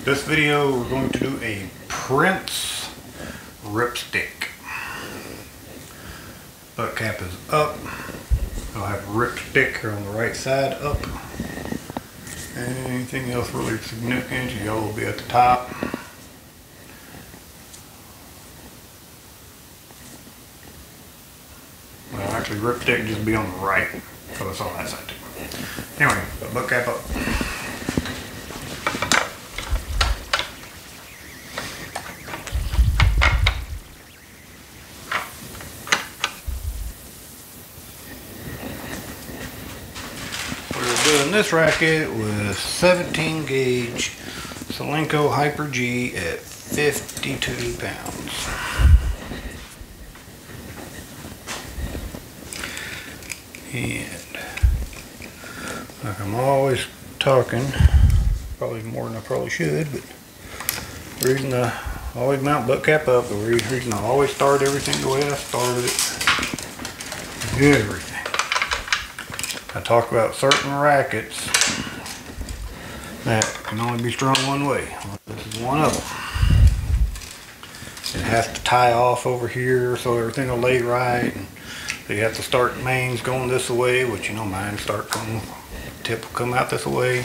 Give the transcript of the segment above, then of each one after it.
This video we're going to do a Prince Ripstick. Butt cap is up. I'll have Ripstick here on the right side up. Anything else really significant, yellow will be at the top. Well, actually Ripstick just be on the right, so it's on that side too. Anyway, butt cap up. We're doing this racket with 17 gauge Solenko Hyper G at 52 pounds. And like I'm always talking, probably more than I probably should, but the reason I always mount butt cap up, the reason I always start everything the way I started it, everything. I talk about certain rackets that can only be strung one way. This is one of them. It has to tie off over here so everything will lay right. And so you have to start mains going this way, which you know mine start going, tip will come out this way.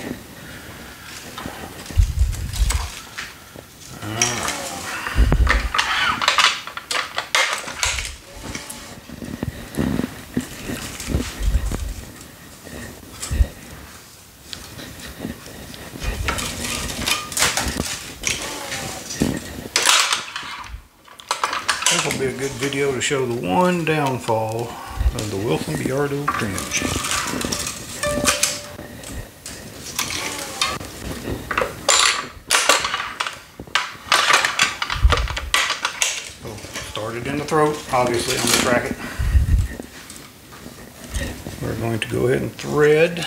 This will be a good video to show the one downfall of the Wilson Biardo cream machine. So, started in the throat, obviously on this racket. We're going to go ahead and thread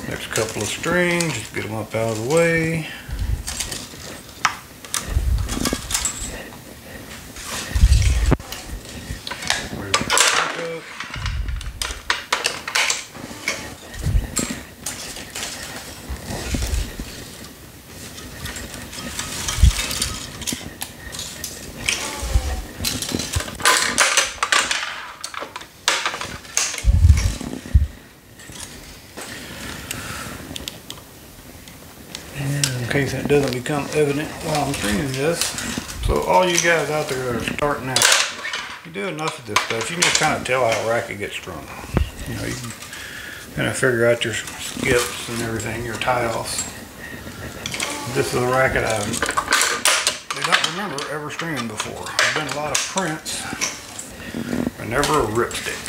next couple of strings, just get them up out of the way. In case that doesn't become evident while I'm stringing this, so all you guys out there that are starting out, you do enough of this stuff, you can just kind of tell how a racket gets strung. You know, you can kind of figure out your skips and everything, your tie-offs. This is a racket I don't remember ever stringing before. I've done a lot of Prince, but never a Ripstick.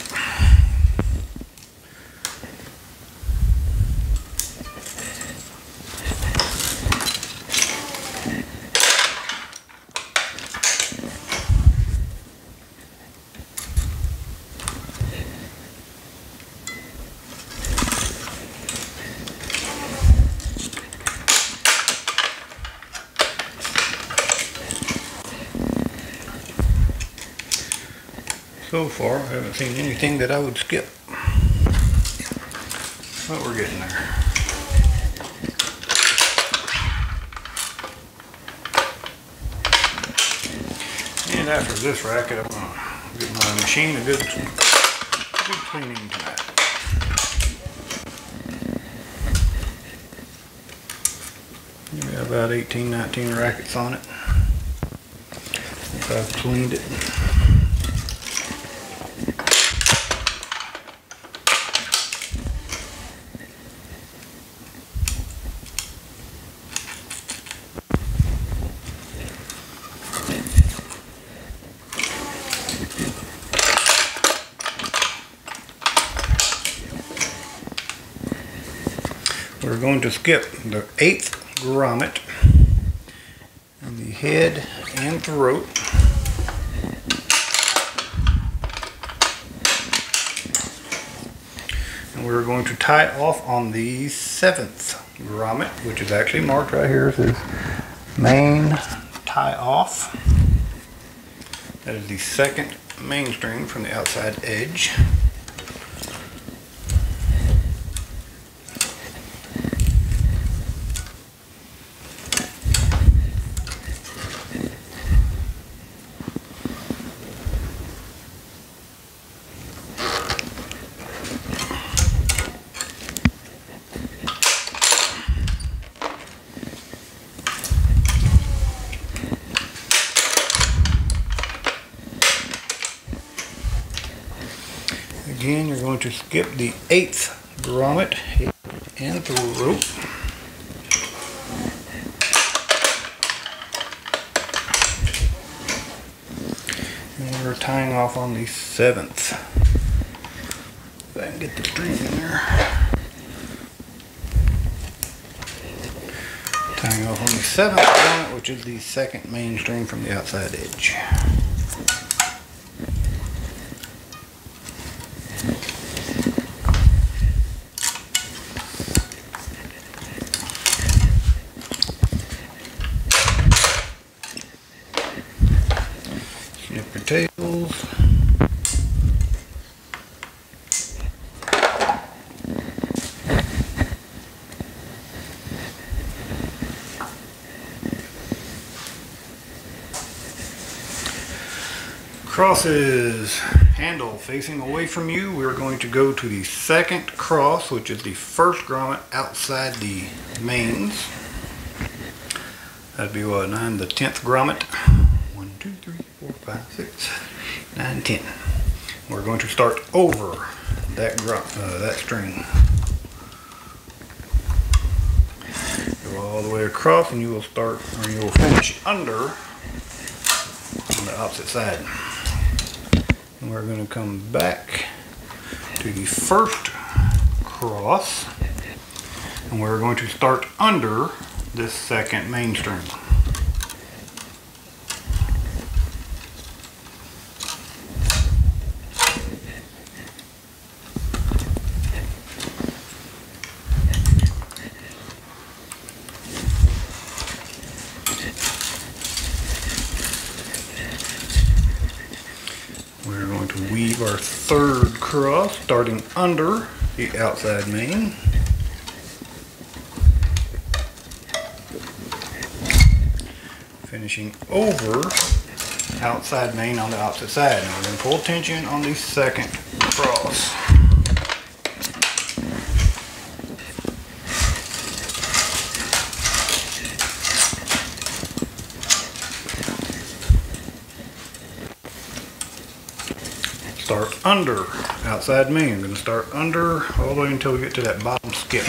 So far, I haven't seen anything that I would skip, but we're getting there. And after this racket, I'm going to give my machine a good cleaning tonight. We have about 18, 19 rackets on it. If I've cleaned it. We're going to skip the 8th grommet and the head and throat. And we're going to tie off on the 7th grommet, which is actually marked right here. It says main tie off. That is the 2nd main string from the outside edge. Again, you're going to skip the 8th grommet and through rope. And we're tying off on the 7th. If I can get the string in there. Tying off on the 7th grommet, which is the 2nd main string from the outside edge. Snip your tails. Crosses, handle facing away from you. We're going to go to the 2nd cross, which is the 1st grommet outside the mains. That'd be what, 9, the 10th grommet. 1, 2, 3, 4, 5, 6, 9, 10. We're going to start over that that string. Go all the way across, and you will start, or you will finish under on the opposite side. And we're going to come back to the 1st cross, and we're going to start under this 2nd main string. We're going to weave our 3rd cross, starting under the outside main. Finishing over outside main on the opposite side. Now we're going to pull tension on the 2nd cross. Start under outside main. I'm going to start under all the way until we get to that bottom skip.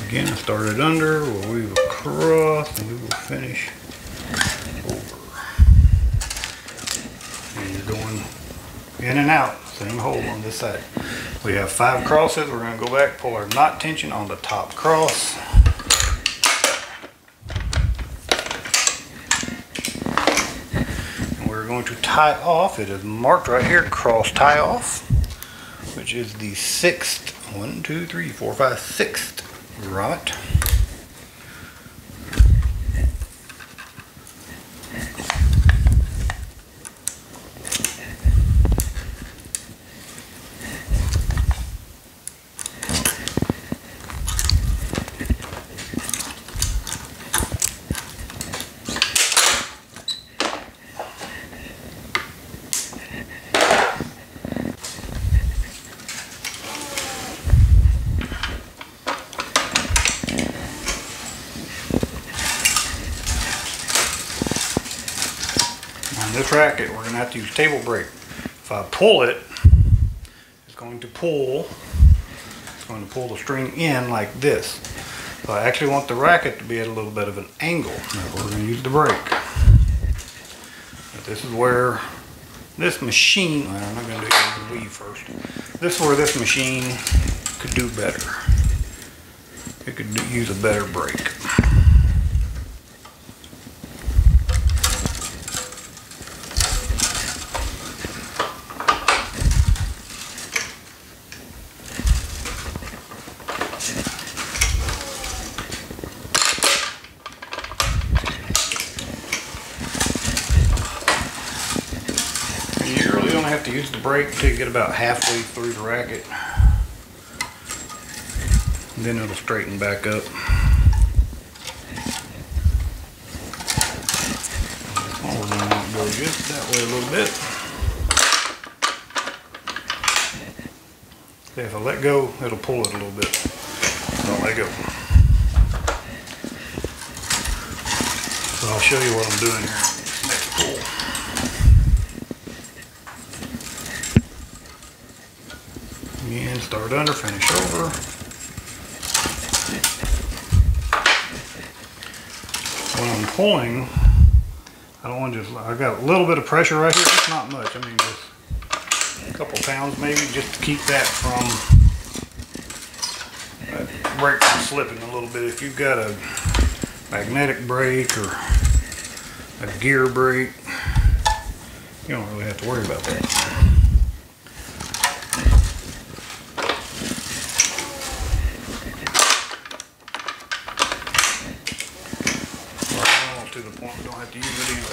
Again, I started under, we'll weave across, and we will finish over. And you're going in and out, same hole on this side. We have 5 crosses. We're going to go back, pull our knot tension on the top cross. And we're going to tie off. It is marked right here, cross tie off, which is the 6th, 1, 2, 3, 4, 5, 6th grommet. On this racket, we're going to have to use table brake. If I pull it, it's going to pull the string in like this. So I actually want the racket to be at a little bit of an angle. Now we're going to use the brake. But this is where this machine, well, I'm not going to do the weave first. This is where this machine could do better. It could use a better brake. You really don't have to use the brake until you get about halfway through the racket. And then it'll straighten back up. go just that way a little bit. See, if I let go, it'll pull it a little bit. Don't let go. So I'll show you what I'm doing here. Next pull. Again, start under, finish over. When I'm pulling, I don't want to I got a little bit of pressure right here. It's not much. I mean, just a couple pounds maybe, just to keep that from brake from slipping a little bit. If you've got a magnetic brake or a gear brake, you don't really have to worry about that. Well, to the point we don't have to use it anyway.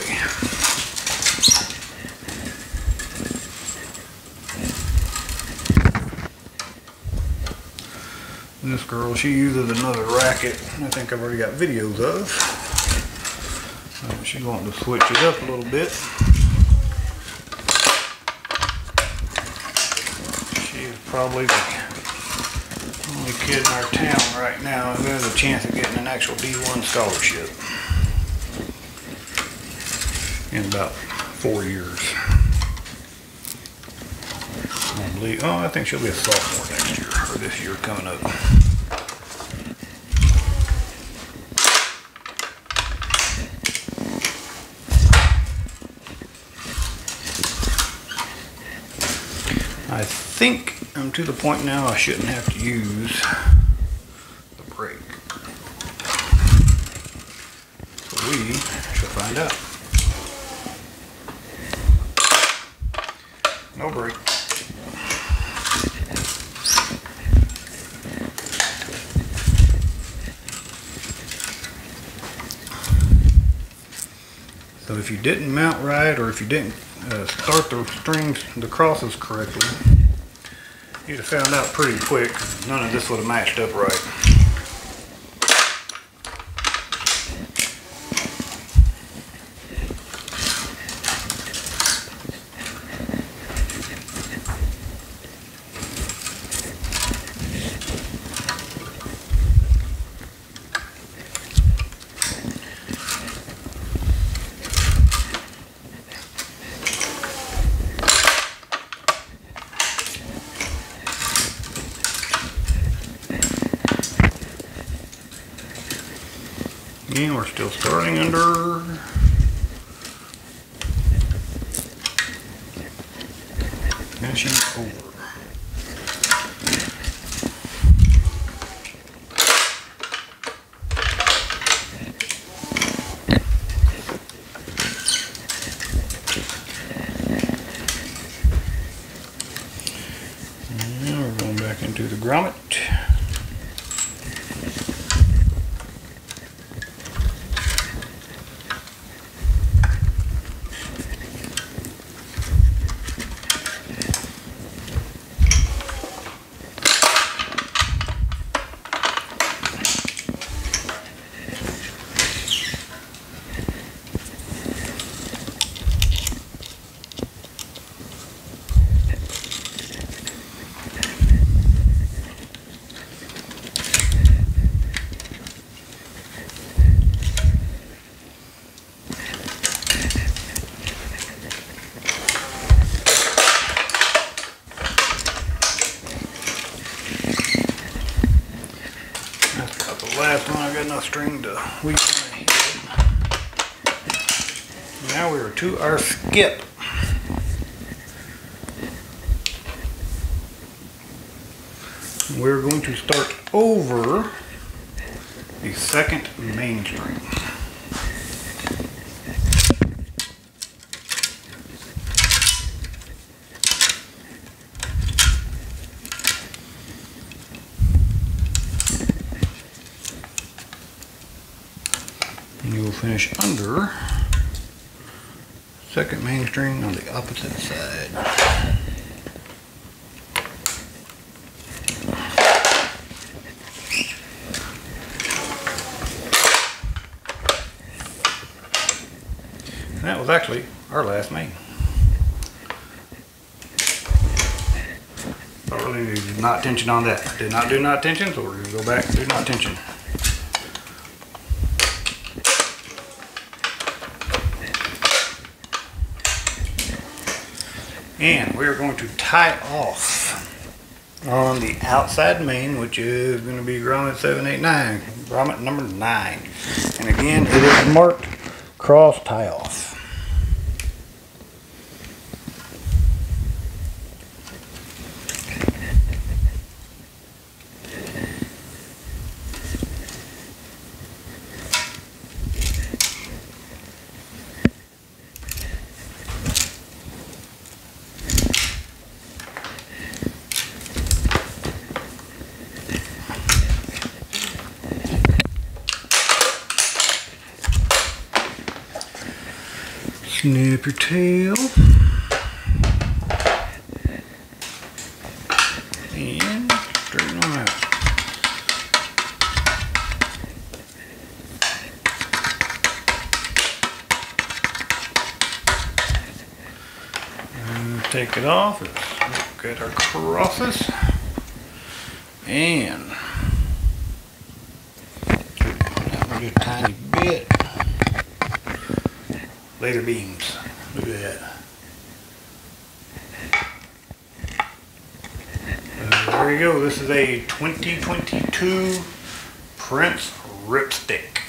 This girl, she uses another racket I think I've already got videos of. She's wanting to switch it up a little bit. She is probably the only kid in our town right now who has a chance of getting an actual D1 scholarship in about 4 years. I think she'll be a sophomore next year, or this year coming up. I think I'm to the point now I shouldn't have to use the brake. So we shall find out. No brake. So if you didn't mount right, or if you didn't start the strings, the crosses correctly, you'd have found out pretty quick. None of this would have matched up right. Again, we're still starting under. Finishing over. And now we're going back into the grommet. Last one, I got enough string to weave my head. Now we are to our skip. We're going to start over the second main string. And you will finish under second main string on the opposite side. And that was actually our last main. I really did not tension on that. I did not do not tension, so we're going to go back and do not tension. And we're going to tie off on the outside main, which is going to be grommet 789, grommet number 9. And again, it is marked cross tie off. Snip your tail and straighten them out. And take it off. Let's look at our crosses and just a tiny bit. Later beams. Look at that. There you go. This is a 2022 Prince Ripstick.